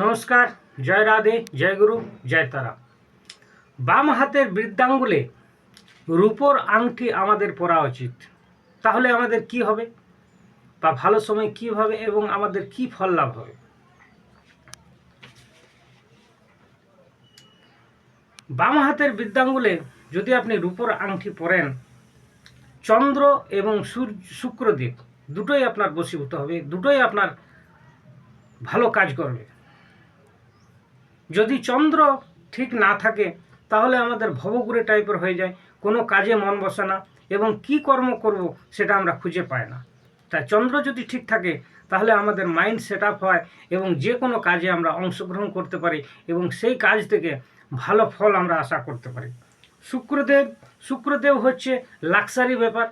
নমস্কার, জয় রাধে, জয় গুরু, জয় তারা। বাম হাতের বৃদ্ধাঙ্গুলে রূপোর আংটি আমাদের পরা উচিত। তাহলে আমাদের কি হবে বা ভালো সময় কি হবে এবং আমাদের কি ফল লাভ হবে? বাম হাতের বৃদ্ধাঙ্গুলে যদি আপনি রূপোর আংটি পরেন, চন্দ্র এবং শুক্রদেব দুটোই আপনার বশীভূত হবে, দুটোই আপনার ভালো কাজ করবে। যদি চন্দ্র ঠিক না থাকে তাহলে আমাদের ভবঘুরে টাইপের হয়ে যায়, কোনো কাজে মন বসে না এবং কি কর্ম করব সেটা আমরা খুঁজে পাই না। তাই চন্দ্র যদি ঠিক থাকে তাহলে আমাদের মাইন্ড সেট আপ হয় এবং যে কোনো কাজে আমরা অংশগ্রহণ করতে পারি এবং সেই কাজ থেকে ভালো ফল আমরা আশা করতে পারি। শুক্রদেব হচ্ছে লাক্সারি ব্যাপার।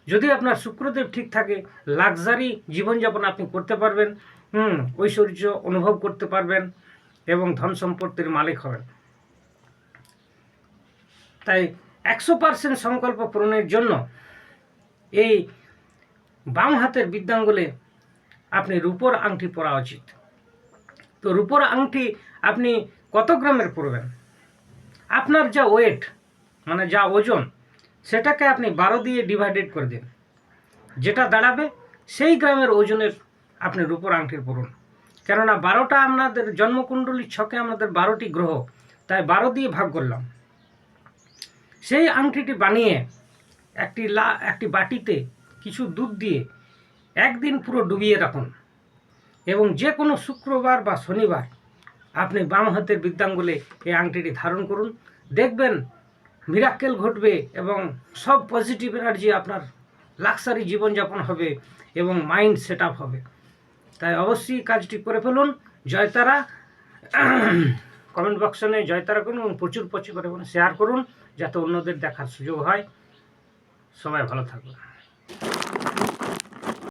যদি আপনার শুক্রদেব ঠিক থাকে, লাক্সারি জীবনযাপন আপনি করতে পারবেন, ঐশ্বর্য অনুভব করতে পারবেন এবং ধন সম্পত্তির মালিক হবেন। তাই 100% সংকল্প পূরণের জন্য এই বাম হাতের বৃদ্ধাঙ্গুলে আপনি রূপোর আংটি পরা উচিত। তো রূপোর আংটি আপনি কত গ্রামের পরবেন? আপনার যা ওয়েট মানে যা ওজন সেটাকে আপনি 12 দিয়ে ডিভাইডেড করে দিন, যেটা দাঁড়াবে সেই গ্রামের ওজনের আপনি রূপোর আংটির পরুন। কেননা 12টা আপনাদের জন্মকুণ্ডলীর ছকে আমাদের 12টি গ্রহ, তাই 12 দিয়ে ভাগ করলাম। সেই আংটিটি বানিয়ে একটি বাটিতে কিছু দুধ দিয়ে একদিন পুরো ডুবিয়ে রাখুন এবং যে কোনো শুক্রবার বা শনিবার আপনি বাম হাতের বৃদ্ধাঙ্গুলে এই আংটিটি ধারণ করুন। দেখবেন মিরাক্কেল ঘটবে এবং সব পজিটিভ এনার্জি আপনার লাক্সারি জীবনযাপন হবে এবং মাইন্ড সেট আপ হবে। তাই অবশ্যই কাজটি করে ফেলুন। জয়তারা কমেন্ট বক্সে জয়তারা করুন এবং প্রচুর পরিমাণে শেয়ার করুন যাতে অন্যদের দেখার সুযোগ হয়। সবাই ভালো থাকবে।